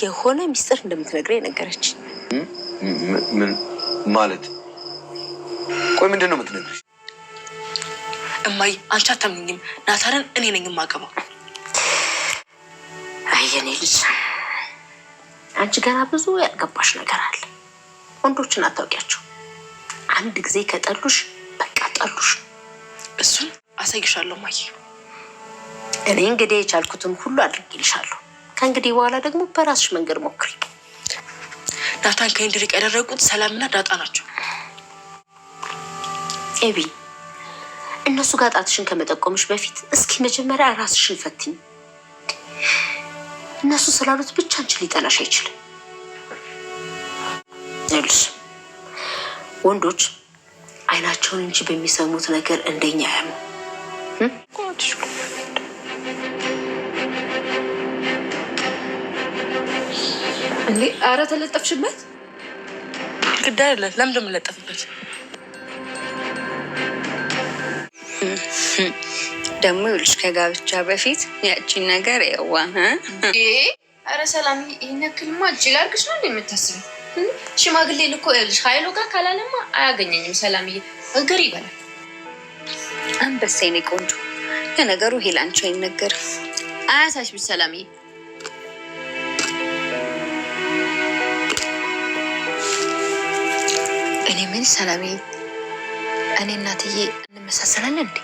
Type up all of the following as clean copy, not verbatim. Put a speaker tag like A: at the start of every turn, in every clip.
A: የሆነ ሚስጥር እንደምትነግረኝ ነገረች።
B: ምን ማለት? ቆይ ምንድን ነው የምትነግሪኝ?
A: እማዬ አንቺ አታምኚኝም። ናታንን እኔ ነኝ የማገባው። አይ የኔ ልጅ አንቺ ገና ብዙ ያልገባሽ ነገር አለ። ወንዶችን አታውቂያቸው። አንድ ጊዜ ከጠሉሽ በቃ ጠሉሽ። እሱን አሳይሻለሁ እማዬ። እኔ እንግዲህ የቻልኩትን ሁሉ አድርጌልሻለሁ። ከእንግዲህ በኋላ ደግሞ በራስሽ መንገድ ሞክሪ። ናታን ከእንድርቅ ያደረጉት ሰላምና ዳጣ ናቸው። ኤቢ እነሱ ጋር ጣትሽን ከመጠቆምሽ በፊት እስኪ መጀመሪያ ራስሽን ፈትኝ። እነሱ ስላሉት ብቻ አንቺ ሊጠላሽ አይችልም። ይኸውልሽ ወንዶች አይናቸውን እንጂ በሚሰሙት ነገር እንደኛ ያሙ። እንዴ አረ ተለጠፍሽበት? ግድ አይደለ? ለምን እንደምለጠፍበት
C: ደግሞ ይኸውልሽ ከጋብቻ በፊት ያቺን ነገር ያዋ
D: አረ ሰላም ይሄን ያክልማ እጅ ላርግሽ ነው እንደምታስብ ሽማግሌ ልኮ ይኸውልሽ ኃይሉ ጋር ካላለማ አያገኘኝም። ሰላምዬ እግር ይበላል።
C: አንበሳ የኔ ቆንጆ ለነገሩ ይሄ ላንቺ አይነገርም።
D: አያሳሽብሽ ሰላምዬ።
C: እኔ ምን ሰላምዬ እኔ እናትዬ እንመሳሰላለን እንዴ?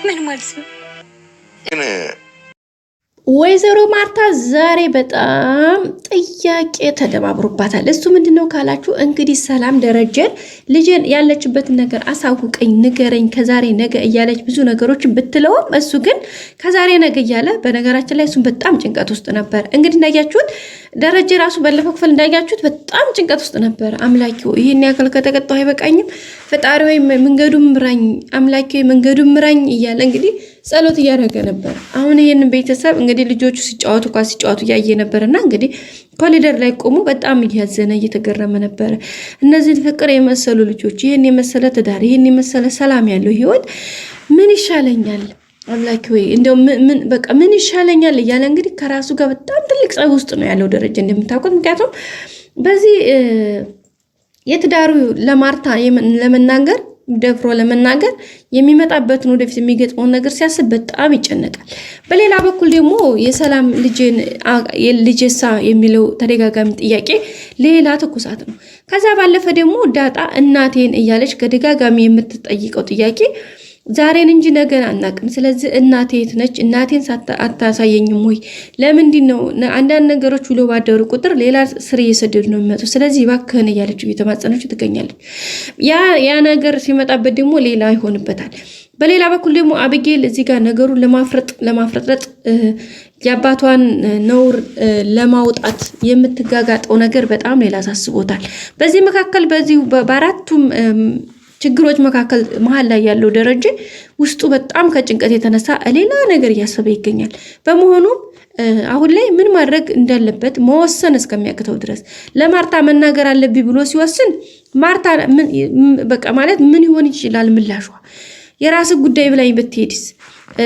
C: ምን ማለት ነው?
E: ወይዘሮ ማርታ ዛሬ በጣም ጥያቄ ተደባብሮባታል። እሱ ምንድነው ካላችሁ እንግዲህ ሰላም ደረጀን ልጅን ያለችበትን ነገር አሳውቀኝ፣ ንገረኝ ከዛሬ ነገ እያለች ብዙ ነገሮችን ብትለውም እሱ ግን ከዛሬ ነገ እያለ በነገራችን ላይ እሱን በጣም ጭንቀት ውስጥ ነበር። እንግዲህ እንዳያችሁት ደረጀ ራሱ ባለፈው ክፍል እንዳያችሁት በጣም ጭንቀት ውስጥ ነበር። አምላኪው ይሄን ያክል ከተቀጣው አይበቃኝም፣ ፈጣሪ ወይ መንገዱን ምራኝ፣ አምላኪው መንገዱን ምራኝ እያለ እንግዲህ ጸሎት እያደረገ ነበር። አሁን ይሄንን ቤተሰብ እንግዲህ ልጆቹ ሲጫወቱ እያየ ነበርና እንግዲህ ኮሊደር ላይ ቆሙ በጣም እያዘነ እየተገረመ ነበር። እነዚህ ፍቅር የመሰሉ ልጆች፣ ይሄን የመሰለ ትዳር፣ ይሄን የመሰለ ሰላም ያለው ህይወት ምን ይሻለኛል አምላኪ ወይ እንደው ምን ይሻለኛል እያለ እንግዲህ ከራሱ ጋር በጣም ትልቅ ጸብ ውስጥ ነው ያለው ደረጀ እንደምታውቁት። ምክንያቱም በዚህ የትዳሩ ለማርታ ለመናገር ደፍሮ ለመናገር የሚመጣበትን ወደፊት የሚገጥመውን ነገር ሲያስብ በጣም ይጨነቃል። በሌላ በኩል ደግሞ የሰላም ልጄሳ የሚለው ተደጋጋሚ ጥያቄ ሌላ ትኩሳት ነው። ከዛ ባለፈ ደግሞ ዳጣ እናቴን እያለች ከደጋጋሚ የምትጠይቀው ጥያቄ ዛሬን እንጂ ነገን አናቅም። ስለዚህ እናቴ የት ነች? እናቴን አታሳየኝም ወይ? ለምንድን ነው አንዳንድ ነገሮች ውሎ ባደሩ ቁጥር ሌላ ስር እየሰደዱ ነው የሚመጡ? ስለዚህ እባክህን እያለች እየተማጸነች ትገኛለች። ያ ነገር ሲመጣበት ደግሞ ሌላ ይሆንበታል። በሌላ በኩል ደግሞ አብጌል እዚህ ጋር ነገሩን ለማፍረጥረጥ የአባቷን ነውር ለማውጣት የምትጋጋጠው ነገር በጣም ሌላ አሳስቦታል። በዚህ መካከል በዚህ በአራቱም ችግሮች መካከል መሀል ላይ ያለው ደረጀ ውስጡ በጣም ከጭንቀት የተነሳ ሌላ ነገር እያሰበ ይገኛል። በመሆኑ አሁን ላይ ምን ማድረግ እንዳለበት መወሰን እስከሚያቅተው ድረስ ለማርታ መናገር አለብኝ ብሎ ሲወስን ማርታ በቃ ማለት ምን ይሆን ይችላል ምላሿ? የራስ ጉዳይ ብላኝ ብትሄድስ?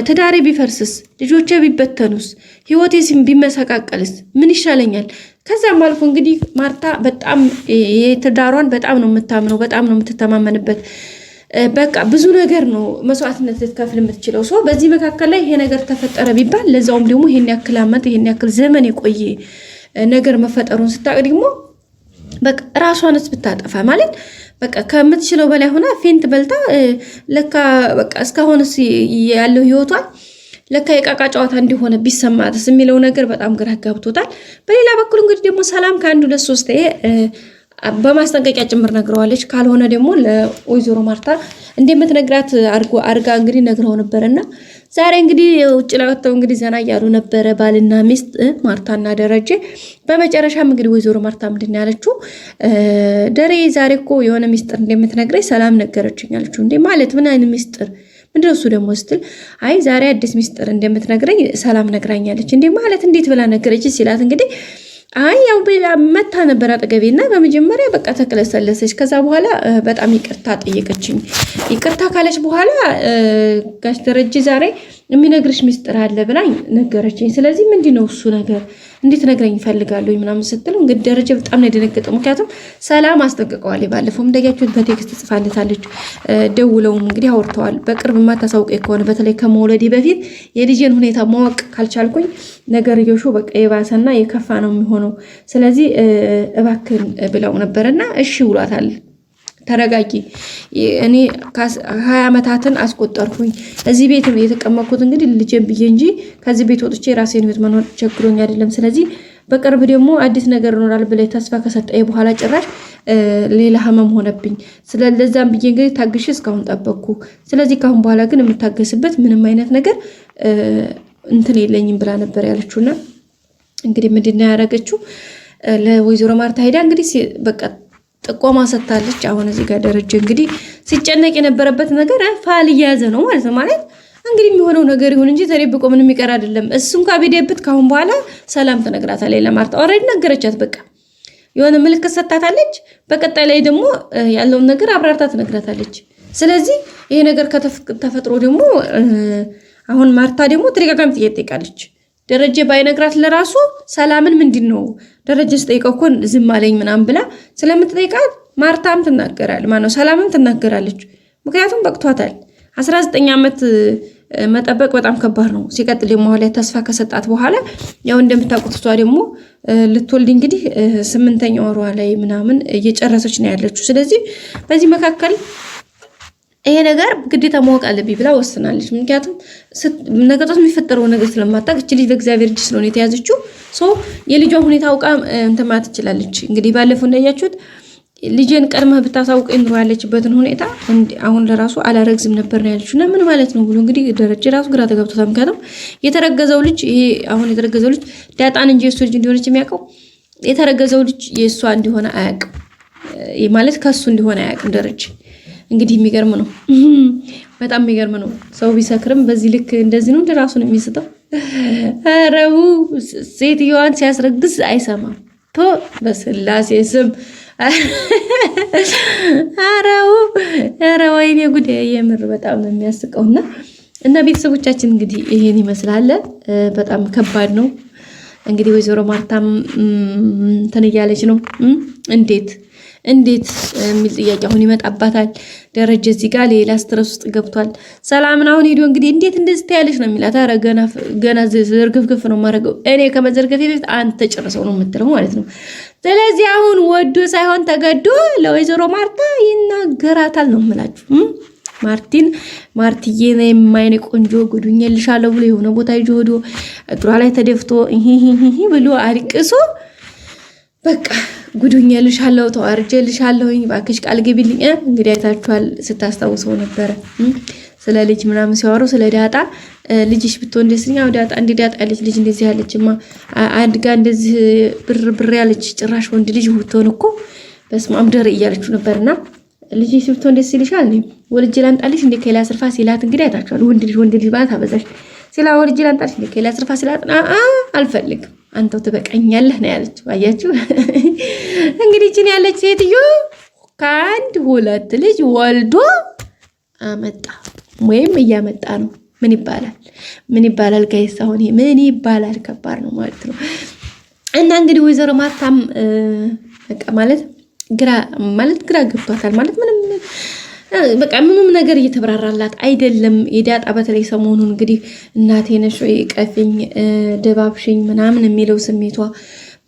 E: ትዳሬ ቢፈርስስ? ልጆቼ ቢበተኑስ? ህይወቴ ቢመሰቃቀልስ? ምን ይሻለኛል? ከዛም አልፎ እንግዲህ ማርታ በጣም የትዳሯን በጣም ነው የምታምነው፣ በጣም ነው የምትተማመንበት። በቃ ብዙ ነገር ነው መስዋዕትነት ልትከፍል የምትችለው ሰው። በዚህ መካከል ላይ ይሄ ነገር ተፈጠረ ቢባል ለዛውም ደግሞ ይሄን ያክል ዓመት ይሄን ያክል ዘመን የቆየ ነገር መፈጠሩን ስታውቅ ደግሞ በቃ ራሷንስ ብታጠፋ ማለት በቃ ከምትችለው በላይ ሆና ፌንት በልታ ለካ በቃ እስካሁንስ ያለው ህይወቷ ለካ የቃቃ ጨዋታ እንደሆነ ቢሰማትስ የሚለው ነገር በጣም ግራ ጋብቶታል። በሌላ በኩል እንግዲህ ደግሞ ሰላም ከአንድ ሁለት ሶስት በማስጠንቀቂያ ጭምር ነግረዋለች። ካልሆነ ደግሞ ለወይዘሮ ማርታ እንደምትነግራት አርጋ እንግዲህ ነግረው ነበርና ዛሬ እንግዲህ ውጭ ላይ ወጥተው እንግዲህ ዘና እያሉ ነበረ ባልና ሚስት ማርታና ደረጀ። በመጨረሻም እንግዲህ ወይዘሮ ማርታ ምንድን ነው ያለችው? ደሬ ዛሬ እኮ የሆነ ሚስጥር እንደምትነግረኝ ሰላም ነገረችኝ አለችው። እንዴ ማለት ምን አይነት ሚስጥር? ምንድነው እሱ ደግሞ ስትል አይ ዛሬ አዲስ ሚስጥር እንደምትነግረኝ ሰላም ነግራኛለች። እንዴ ማለት እንዴት ብላ ነገረች ሲላት እንግዲህ አይ ያው መታ ነበር አጠገቤና በመጀመሪያ በቃ ተከለሰለሰች። ከዛ በኋላ በጣም ይቅርታ ጠየቀችኝ። ይቅርታ ካለች በኋላ ጋሽ ደረጀ ዛሬ የሚነግርሽ ሚስጥር አለ ብላኝ ነገረችኝ። ስለዚህ ምንድነው እሱ ነገር እንዴት ነግረኝ ይፈልጋለሁ ምናምን ስትለው እንግዲህ ደረጀ በጣም ነው የደነገጠው። ምክንያቱም ሰላም አስጠንቅቀዋል። ባለፈው እንዳያችሁት በቴክስት ጽፋለታለች። ደውለውም እንግዲህ አውርተዋል። በቅርብ ማታሳውቀኝ ከሆነ በተለይ ከመውለዴ በፊት የልጄን ሁኔታ ማወቅ ካልቻልኩኝ ነገርዮሹ በቃ የባሰና የከፋ ነው የሚሆነው። ስለዚህ እባክን ብለው ነበርና እሺ ብሏታል። ተረጋጊ እኔ 20 ዓመታትን አስቆጠርኩኝ እዚህ ቤት ነው የተቀመጥኩት እንግዲህ ልጄን ብዬ እንጂ ከዚህ ቤት ወጥቼ ራሴን ህይወት መኖር ቸግሮኝ አይደለም። ስለዚህ በቅርብ ደግሞ አዲስ ነገር ይኖራል ብለ ተስፋ ከሰጠኝ በኋላ ጭራሽ ሌላ ህመም ሆነብኝ። ስለለዛም ብዬ እንግዲህ ታግሼ እስካሁን ጠበቅኩ። ስለዚህ ካሁን በኋላ ግን የምታገስበት ምንም አይነት ነገር እንትን የለኝም ብላ ነበር ያለችውና እንግዲህ ምንድነው ያደረገችው ለወይዘሮ ማርታ ሄዳ እንግዲህ በቃ ጥቆማ ሰጥታለች። አሁን እዚህ ጋር ደረጀ እንግዲህ ሲጨነቅ የነበረበት ነገር ፋል እያያዘ ነው ማለት ነው። ማለት እንግዲህ የሚሆነው ነገር ይሁን እንጂ ተደብቆ ምንም የሚቀር አይደለም። እሱም ካቢደብት ካሁን በኋላ ሰላም ትነግራታለች ለማርታ። ኦሬዲ ነገረቻት። በቃ የሆነ ምልክት ሰጣታለች። በቀጣይ ላይ ደግሞ ያለውን ነገር አብራርታ ትነግራታለች። ስለዚህ ይሄ ነገር ከተፈጥሮ ደግሞ አሁን ማርታ ደግሞ ተደጋጋሚ ጥያቄ ትጠይቃለች። ደረጀ ባይነግራት ለራሱ ሰላምን ምንድነው ደረጀ ስጠይቀው እኮ ዝም አለኝ ምናምን ብላ ስለምትጠይቃት ማርታም ትናገራለች ማነው ሰላምም ትናገራለች። ምክንያቱም በቅቷታል። 19 ዓመት መጠበቅ በጣም ከባድ ነው። ሲቀጥል ደግሞ ላይ ተስፋ ከሰጣት በኋላ ያው እንደምታውቁት እሷ ደግሞ ልትወልድ እንግዲህ 8ኛ ወሯ ላይ ምናምን እየጨረሰች ነው ያለችው። ስለዚህ በዚህ መካከል ይሄ ነገር ግዴታ ማወቅ አለብኝ ብላ ወስናለች። ምክንያቱም ነገጣት የሚፈጠረው ነገር ስለማታውቅ እቺ ልጅ በእግዚአብሔር እጅ ስለሆነ የተያዘችው የልጇን ሁኔታ አውቃ እንትን ማለት ትችላለች። እንግዲህ ባለፈው እንዳያችሁት ልጄን ቀድመህ ብታሳውቀኝ ኑሮ ያለችበትን ሁኔታ አሁን ለራሱ አላረግዝም ነበር ነው ያለችውና ምን ማለት ነው ብሎ እንግዲህ ደረጀ ራሱ ግራ ተጋብቶታል። ምክንያቱም የተረገዘው ልጅ ይሄ አሁን የተረገዘው ልጅ ዳጣን እንጂ የሱ ልጅ እንደሆነች የሚያውቀው የተረገዘው ልጅ የሷ እንደሆነ አያውቅም። ማለት ከሱ እንደሆነ አያውቅም ደረጀ። እንግዲህ የሚገርም ነው። በጣም የሚገርም ነው። ሰው ቢሰክርም በዚህ ልክ እንደዚህ ነው ራሱን የሚስተው። አረው ሴትዮዋን ሲያስረግዝ አይሰማም። ቶ በስላሴ ስም አረው ወይኔ ጉዴ! የምር በጣም ነው የሚያስቀውና እና ቤተሰቦቻችን እንግዲህ ይሄን ይመስላል። በጣም ከባድ ነው። እንግዲህ ወይዘሮ ማርታም እንትን እያለች ነው እንዴት የሚል ጥያቄ አሁን ይመጣባታል። ደረጀ እዚህ ጋር ሌላ ስትረስ ውስጥ ገብቷል። ሰላምን አሁን ሄዶ እንግዲህ እንዴት እንደዚህ ታያለሽ ነው የሚላት። ኧረ ገና ዝርግፍግፍ ነው ማድረገው እኔ ከመዘርገፌ በፊት አንተ ጨርሰው ነው የምትለው ማለት ነው። ስለዚህ አሁን ወዶ ሳይሆን ተገዶ ለወይዘሮ ማርታ ይናገራታል ነው የምላችሁ። ማርትዬ ነው የማይነ ቆንጆ ጉዱኝልሻለሁ ብሎ የሆነ ቦታ ይጆ ሆዶ እግሯ ላይ ተደፍቶ ይሄ ብሎ አልቅሶ በቃ ጉዱኝልሻለሁ ተዋርጀልሻለሁ ባክሽ ቃል ግቢልኝ። እንግዲህ አይታችኋል ስታስታውሰው ነበር ስለ ልጅ ምናምን ሲያወሩ ስለ ዳጣ ልጅሽ ብትሆን ደስኛው ዳጣ ዳጣ ያለች ልጅ እንደዚህ ያለችማ አድጋ እንደዚህ ብር ያለች ጭራሽ ወንድ ልጅ ብትሆን እኮ በስማም ደር እያለችው ነበርና ልጅሽ ብትሆን ደስ ይልሻል ነው ወልጅ ላንጣልሽ እንደ ከላ ስርፋ ሲላት እንግዲህ አይታችኋል። ወንድ ልጅ ማለት አበዛሽ ሲላ ወልጅ ላንጣልሽ እንደ ከላ ስርፋ ሲላት አልፈልግም አንተው ትበቀኛለህ ነው ያለችው። አያችሁ እንግዲህ እቺን ያለች ሴትዮ ከአንድ ሁለት ልጅ ወልዶ አመጣ ወይም እያመጣ ነው። ምን ይባላል ጋይስ? አሁን ምን ይባላል? ከባድ ነው ማለት ነው። እና እንግዲህ ወይዘሮ ማርታም በቃ ማለት ግራ ገብቷታል ማለት ምንም ነገር እየተብራራላት አይደለም። የዳጣ በተለይ ሰሞኑን እንግዲህ እናቴ ነሽ ወይ ቀፊኝ ደባብሽኝ ምናምን የሚለው ስሜቷ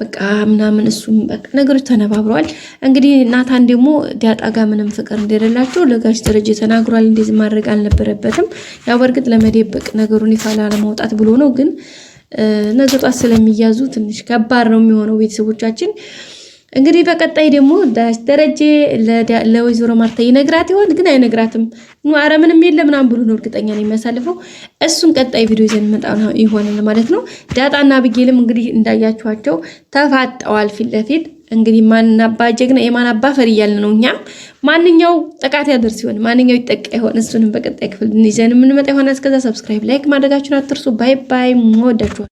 E: በቃ ምናምን እሱም በቃ ነገሮች ተነባብረዋል። እንግዲህ ናታን ደግሞ ዳጣ ጋር ምንም ፍቅር እንደሌላቸው ለጋሽ ደረጀ ተናግሯል። እንደዚህ ማድረግ አልነበረበትም። ያው በእርግጥ ለመደበቅ ነገሩን ይፋ ላለማውጣት ብሎ ነው። ግን ነገጧት ስለሚያዙ ትንሽ ከባድ ነው የሚሆነው ቤተሰቦቻችን። እንግዲህ በቀጣይ ደግሞ ደረጀ ለወይዘሮ ማርታ ይነግራት ይሆን? ግን አይነግራትም። ኧረ ምንም የለም ምናምን ብሎ ነው እርግጠኛ ነኝ የሚያሳልፈው። እሱን ቀጣይ ቪዲዮ ይዘን መጣ ነው ይሆናል ማለት ነው። ዳጣና አብጌልም እንግዲህ እንዳያችኋቸው ተፋጠዋል ፊት ለፊት። እንግዲህ ማን አባ ጀግና የማን አባ ፈሪ እያልን ነው። እኛም ማንኛው ጥቃት ያደርስ ይሆን ማንኛው ይጠቃ ይሆን? እሱንም በቀጣይ ክፍል ይዘን የምንመጣ ይሆናል። እስከዛ ሰብስክራይብ፣ ላይክ ማድረጋችሁን አትርሱ። ባይ ባይ። ወዳችኋል።